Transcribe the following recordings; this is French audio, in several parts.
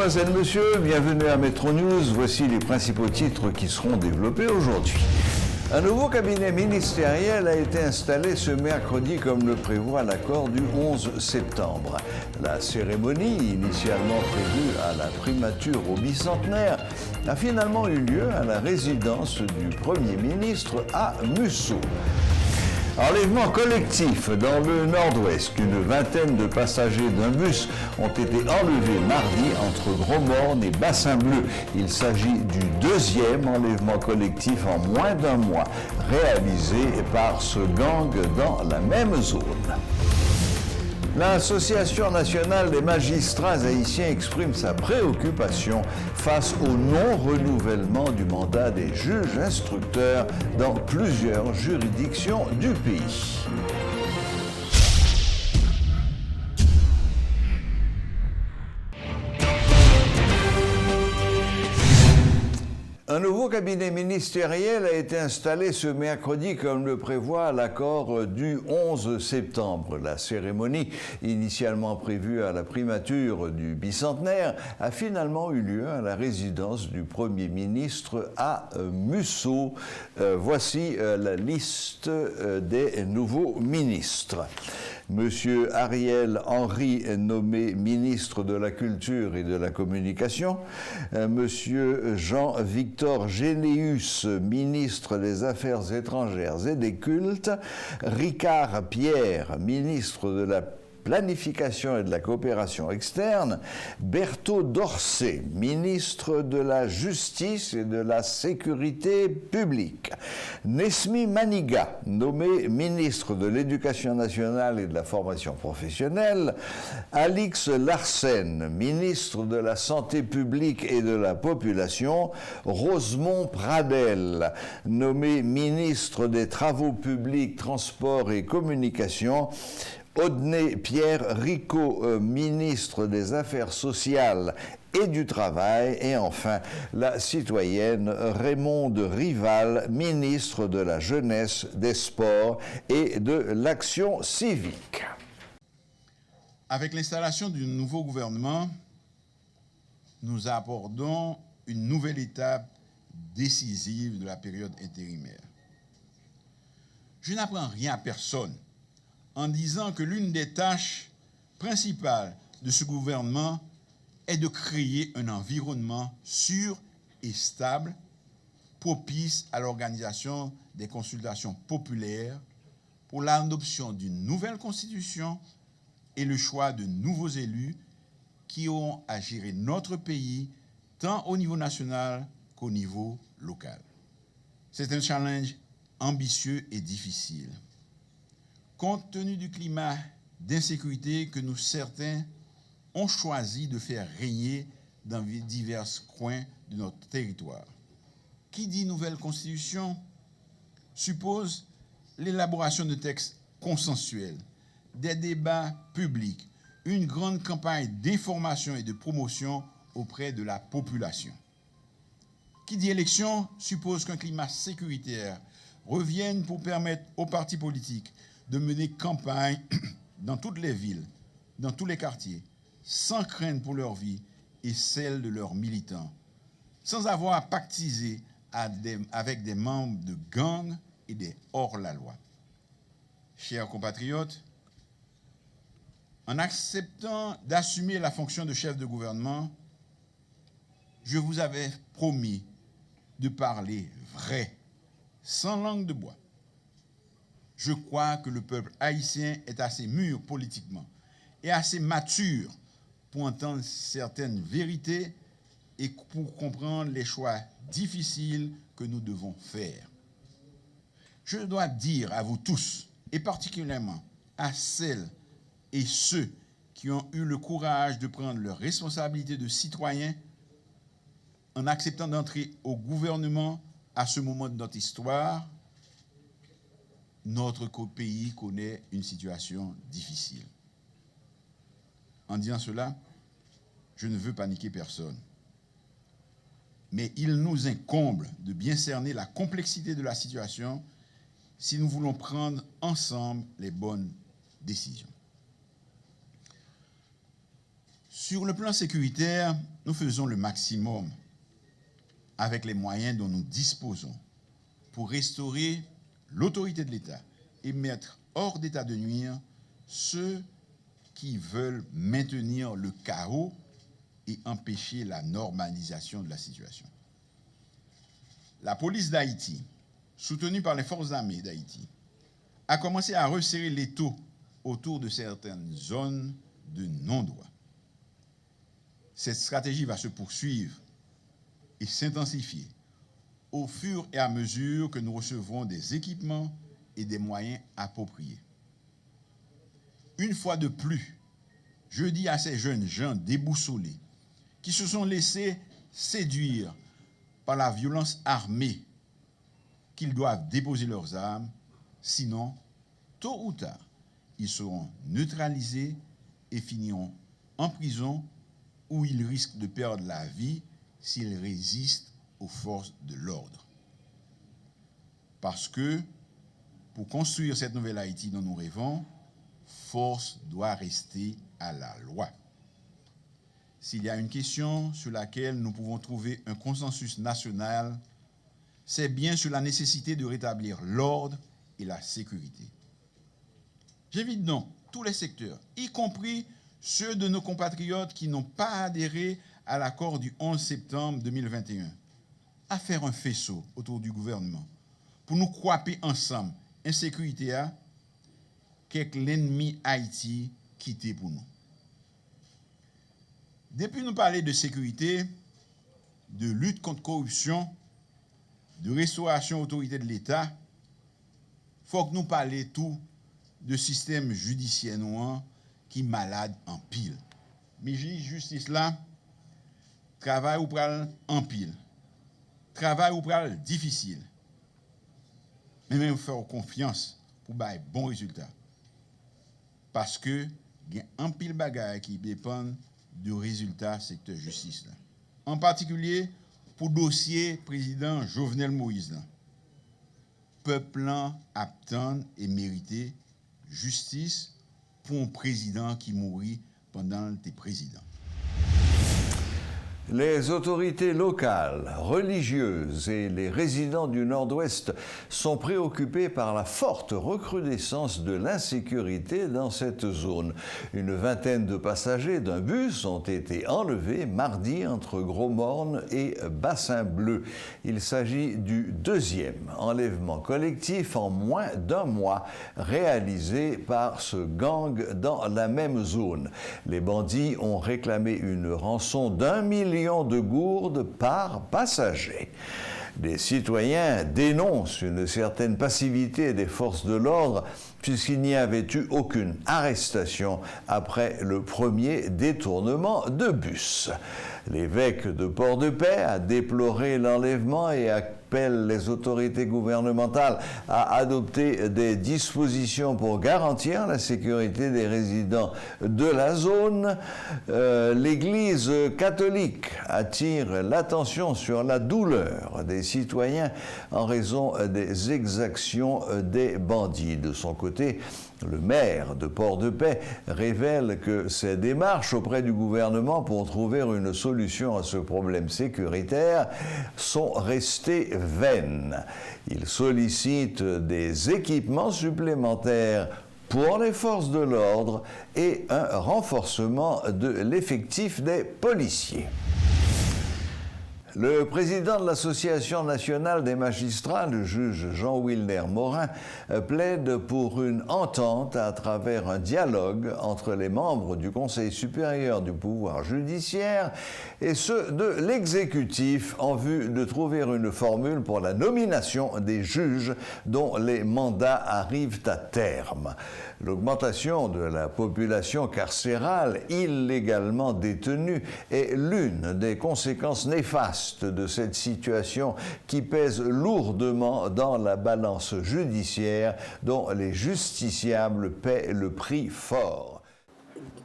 Mesdemoiselles, Messieurs, bienvenue à Métro News. Voici les principaux titres qui seront développés aujourd'hui. Un nouveau cabinet ministériel a été installé ce mercredi comme le prévoit l'accord du 11 septembre. La cérémonie, initialement prévue à la primature au bicentenaire, a finalement eu lieu à la résidence du Premier ministre à Mussau. Enlèvement collectif dans le nord-ouest. Une vingtaine de passagers d'un bus ont été enlevés mardi entre Gros-Morne et Bassin-Bleu. Il s'agit du deuxième enlèvement collectif en moins d'un mois, réalisé par ce gang dans la même zone. L'Association nationale des magistrats haïtiens exprime sa préoccupation face au non-renouvellement du mandat des juges instructeurs dans plusieurs juridictions du pays. Un nouveau cabinet ministériel a été installé ce mercredi comme le prévoit l'accord du 11 septembre. La cérémonie, initialement prévue à la primature du bicentenaire, a finalement eu lieu à la résidence du Premier ministre à Mussau. Voici la liste des nouveaux ministres. Monsieur Ariel Henry, nommé ministre de la Culture et de la Communication. Monsieur Jean-Victor Généus, ministre des Affaires étrangères et des Cultes. Ricard Pierre, ministre de la Planification et de la coopération externe. Berthaud Dorcé, ministre de la Justice et de la Sécurité publique. Nesmi Maniga, nommé ministre de l'Éducation nationale et de la formation professionnelle. Alix Larsen, ministre de la Santé publique et de la population. Rosemont Pradel, nommé ministre des Travaux publics, Transports et Communications. Audney Pierre Ricot, ministre des Affaires sociales et du Travail, et enfin la citoyenne Raymonde Rival, ministre de la Jeunesse, des Sports et de l'Action civique. Avec l'installation du nouveau gouvernement, nous abordons une nouvelle étape décisive de la période intérimaire. Je n'apprends rien à personne en disant que l'une des tâches principales de ce gouvernement est de créer un environnement sûr et stable, propice à l'organisation des consultations populaires pour l'adoption d'une nouvelle constitution et le choix de nouveaux élus qui auront à gérer notre pays tant au niveau national qu'au niveau local. C'est un challenge ambitieux et difficile. Compte tenu du climat d'insécurité que nous certains ont choisi de faire régner dans divers coins de notre territoire. Qui dit nouvelle constitution suppose l'élaboration de textes consensuels, des débats publics, une grande campagne d'information et de promotion auprès de la population. Qui dit élection suppose qu'un climat sécuritaire revienne pour permettre aux partis politiques de mener campagne dans toutes les villes, dans tous les quartiers, sans crainte pour leur vie et celle de leurs militants, sans avoir à pactiser avec des membres de gangs et des hors-la-loi. Chers compatriotes, en acceptant d'assumer la fonction de chef de gouvernement, je vous avais promis de parler vrai, sans langue de bois. Je crois que le peuple haïtien est assez mûr politiquement et assez mature pour entendre certaines vérités et pour comprendre les choix difficiles que nous devons faire. Je dois dire à vous tous, et particulièrement à celles et ceux qui ont eu le courage de prendre leurs responsabilités de citoyens en acceptant d'entrer au gouvernement à ce moment de notre histoire, notre pays connaît une situation difficile. En disant cela, je ne veux paniquer personne. Mais il nous incombe de bien cerner la complexité de la situation si nous voulons prendre ensemble les bonnes décisions. Sur le plan sécuritaire, nous faisons le maximum avec les moyens dont nous disposons pour restaurer l'autorité de l'État et mettre hors d'état de nuire ceux qui veulent maintenir le chaos et empêcher la normalisation de la situation. La police d'Haïti, soutenue par les forces armées d'Haïti, a commencé à resserrer l'étau autour de certaines zones de non-droit. Cette stratégie va se poursuivre et s'intensifier au fur et à mesure que nous recevrons des équipements et des moyens appropriés. Une fois de plus, je dis à ces jeunes gens déboussolés qui se sont laissés séduire par la violence armée qu'ils doivent déposer leurs armes, sinon, tôt ou tard, ils seront neutralisés et finiront en prison où ils risquent de perdre la vie s'ils résistent aux forces de l'ordre. Parce que, pour construire cette nouvelle Haïti dont nous rêvons, force doit rester à la loi. S'il y a une question sur laquelle nous pouvons trouver un consensus national, c'est bien sur la nécessité de rétablir l'ordre et la sécurité. J'invite donc tous les secteurs, y compris ceux de nos compatriotes qui n'ont pas adhéré à l'accord du 11 septembre 2021, à faire un faisceau autour du gouvernement pour nous croiser ensemble insécurité à qu'est l'ennemi Haïti quitté pour nous. Depuis nous parler de sécurité, de lutte contre corruption, de restauration autorité de l'État, il faut que nous parlions tout de système judiciaire noir qui est malade en pile. Mais justice là, travail ou pral en pile. Travail ou pral difficile. Mais même faire confiance pour avoir bon résultat. Parce que il y a un pile bagaille qui dépend du résultat secteur justice là. En particulier pour dossier président Jovenel Moïse là. Peuple là attend et mérité justice pour un président qui mourit pendant le président. Les autorités locales, religieuses et les résidents du Nord-Ouest sont préoccupés par la forte recrudescence de l'insécurité dans cette zone. Une vingtaine de passagers d'un bus ont été enlevés mardi entre Gros-Morne et Bassin-Bleu. Il s'agit du deuxième enlèvement collectif en moins d'un mois réalisé par ce gang dans la même zone. Les bandits ont réclamé une rançon d'1 million de gourdes par passager. Des citoyens dénoncent une certaine passivité des forces de l'ordre puisqu'il n'y avait eu aucune arrestation après le premier détournement de bus. L'évêque de Port-de-Paix a déploré l'enlèvement et appelle les autorités gouvernementales à adopter des dispositions pour garantir la sécurité des résidents de la zone. L'Église catholique attire l'attention sur la douleur des citoyens en raison des exactions des bandits. De son côté, le maire de Port-de-Paix révèle que ses démarches auprès du gouvernement pour trouver une solution à ce problème sécuritaire sont restées vaines. Il sollicite des équipements supplémentaires pour les forces de l'ordre et un renforcement de l'effectif des policiers. Le président de l'Association nationale des magistrats, le juge Jean-Wilner Morin, plaide pour une entente à travers un dialogue entre les membres du Conseil supérieur du pouvoir judiciaire et ceux de l'exécutif en vue de trouver une formule pour la nomination des juges dont les mandats arrivent à terme. L'augmentation de la population carcérale illégalement détenue est l'une des conséquences néfastes de cette situation qui pèse lourdement dans la balance judiciaire dont les justiciables paient le prix fort.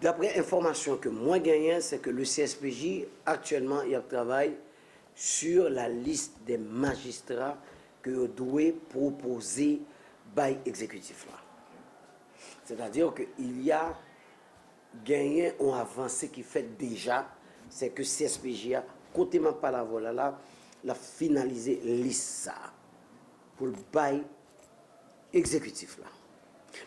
D'après information que moi gagne, c'est que le CSPJ actuellement il travaille sur la liste des magistrats que doit proposer by exécutif là. C'est-à-dire qu'il y a gagné ont avancé qui fait déjà, c'est que CSPJ a, côté ma pas la voilà là, la finalisé liste ça pour le bail exécutif là.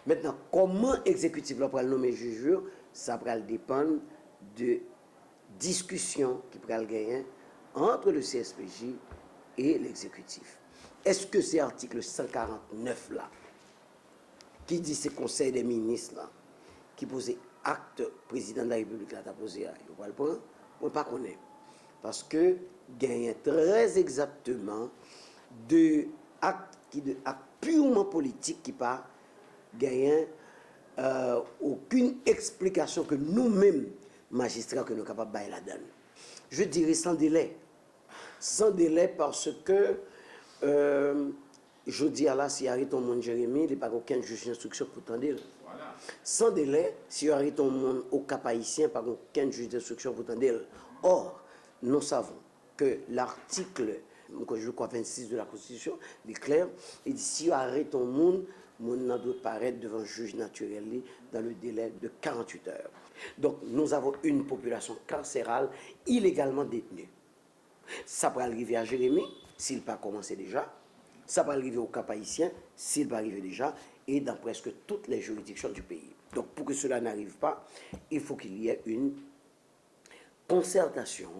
Maintenant, comment exécutif là pour le nommer juge, ça va dépendre de discussion qui va gagner entre le CSPJ et l'exécutif. Est-ce que c'est l'article 149 là, qui dit c'est conseil des ministres là, qui posait acte président de la République là, t'as posé, on va le prendre, on pas connaître. Parce que gagne très exactement de actes purement politiques qui pas gagnent aucune explication que nous-mêmes, magistrats, que nous sommes capables de bailler la donne. Je dirais sans délai. Sans délai parce que je dis à là, si arrête ton monde Jérémy, il n'y a pas aucun juge d'instruction pour t'en dire. Voilà. Sans délai, si arrête ton monde au Cap haïtien, il n'y a pas aucun juge d'instruction pour t'en dire. Or, nous savons que l'article, je crois 26 de la Constitution, déclare, il dit si arrête ton monde, mon doit paraître devant le juge naturel dans le délai de 48 heures. Donc, nous avons une population carcérale illégalement détenue. Ça peut arriver à Jérémy, s'il n'a pas commencé déjà. Ça peut arriver au Cap haïtien, s'il va arriver déjà, et dans presque toutes les juridictions du pays. Donc, pour que cela n'arrive pas, il faut qu'il y ait une concertation,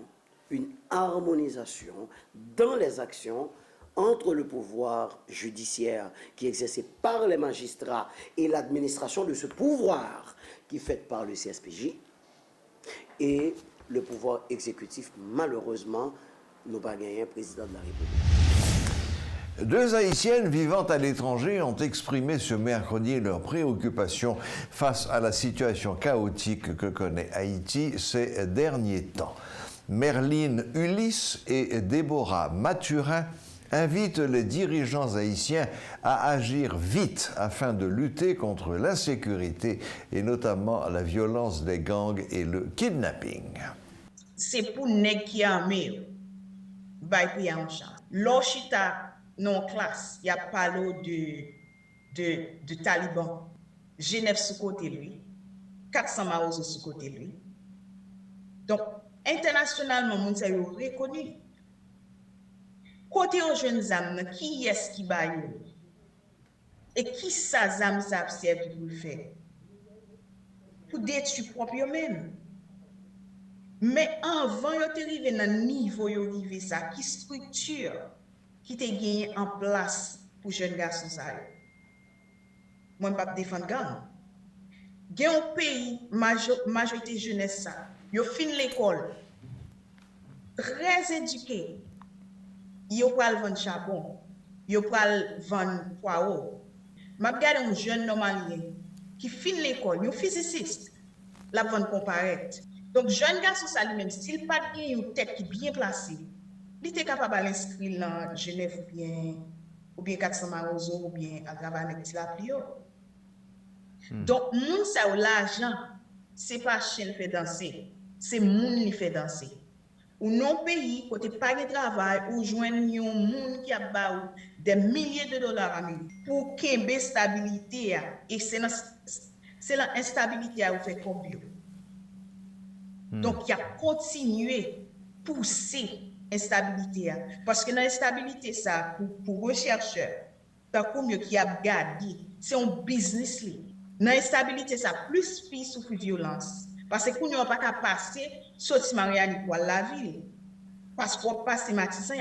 une harmonisation dans les actions entre le pouvoir judiciaire qui est exercé par les magistrats et l'administration de ce pouvoir qui est fait par le CSPJ et le pouvoir exécutif. Malheureusement, nous pas gagné un président de la République. Deux Haïtiennes vivant à l'étranger ont exprimé ce mercredi leur préoccupation face à la situation chaotique que connaît Haïti ces derniers temps. Merline Ulysse et Déborah Mathurin invitent les dirigeants haïtiens à agir vite afin de lutter contre l'insécurité et notamment la violence des gangs et le kidnapping. C'est pour nèg qui armé, bay pou en chan. L'Ochita non classe, y a parlé de Taliban. Genève sous côté lui, 400 Maozo sous côté lui. Donc, internationalement, moun sa yo reconnu. Côté aux jeunes âmes, qui est-ce qui va yo? Et qui sa âme sa observe pour le faire? Pour détruire propre même. Mais avant yo te rive nan niveau yo rive ça, qui structure qui te gagné en place pour jeunes garçons ça. Moi pas défendre gang. Gen un pays majorité jeunesse ça, yo fin l'école. Très éduqué. Yo pral vendre charbon, yo pral vendre poireau. M'a regardé un jeune normalien qui fin l'école, yo physiciste, la vendre comparaître. Donc jeune garçon ça lui-même s'il pas gagne une tête qui bien placée, il était capable d'inscrire dans Genève ou bien 400 Marozo ou bien à travers avec la plio. Donc moun ça l'argent, c'est pas chien fait danser, c'est moun qui fait danser. Ou non pays côté pas de travail ou joindre un monde qui a ba des milliers de dollars américains pour kembe stabilité et c'est la instabilité à fait combien. Donc il a continué pousser instabilité parce que dans l'instabilité ça pour rechercheurs tant comme qui a gardé c'est un business là. Dans l'instabilité ça plus ou plus violence parce que qu'on n'a pas qu'à passer sorti Mariani pour la ville parce qu'on passe Matissan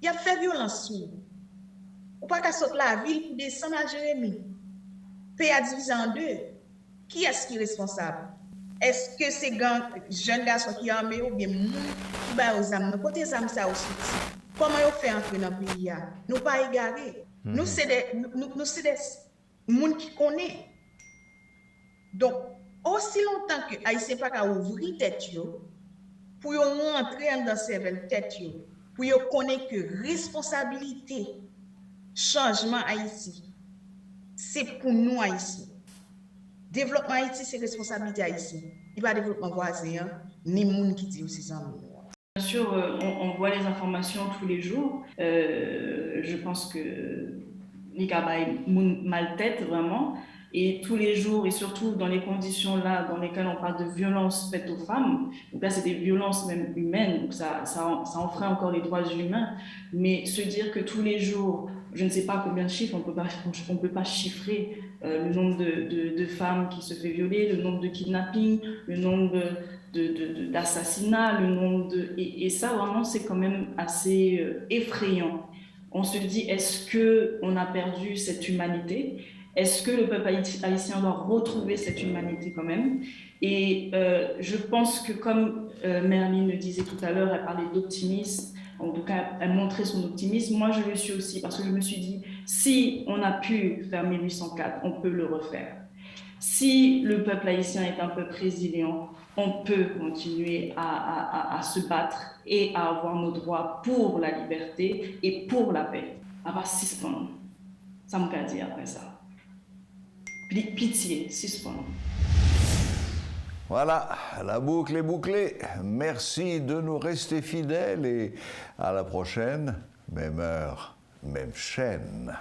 il a fait violence sur ou pas qu'à sortir la ville pour descendre à Jérémy pays a divisé en deux qui est-ce qui est responsable est-ce que c'est gang jeunes garçons qui armés ou bien moun qui ba aux âmes côté âmes ça aussi comment on fait entrer dans le pays nous pas égarés nous c'est des moun qui connaît donc aussi longtemps que Haïtien pas qu'à ouvrir tête yo pour yo rentrer dans cerveau tête yo pour yo connaître que responsabilité changement Haïti c'est pour nous Haïtiens. Développement Haïti c'est responsabilité Haïtien. Il pas développement voisin ni moun qui dit aussi ça. Bien sûr, on voit les informations tous les jours. Je pense que Nikaba est mal tête vraiment. Et tous les jours, et surtout dans les conditions là dans lesquelles on parle de violences faites aux femmes, donc là c'est des violences même humaines, donc ça enfreint encore les droits humains, mais se dire que tous les jours, je ne sais pas combien de chiffres, on peut pas chiffrer le nombre de femmes qui se fait violer, le nombre de kidnappings, le nombre d'assassinats, le nombre de... Et ça, vraiment, c'est quand même assez effrayant. On se dit, est-ce qu'on a perdu cette humanité? Est-ce que le peuple haïtien doit retrouver cette humanité quand même? Et je pense que comme Merline le disait tout à l'heure, elle parlait d'optimisme, en tout cas, elle montrait son optimisme. Moi, je le suis aussi parce que je me suis dit, si on a pu faire 1804, on peut le refaire. Si le peuple haïtien est un peuple résilient, on peut continuer à se battre et à avoir nos droits pour la liberté et pour la paix. Avoir 6 points, ça me qu'a dit après ça. Pitié, 6 points. Voilà, la boucle est bouclée. Merci de nous rester fidèles et à la prochaine, même heure, même chaîne.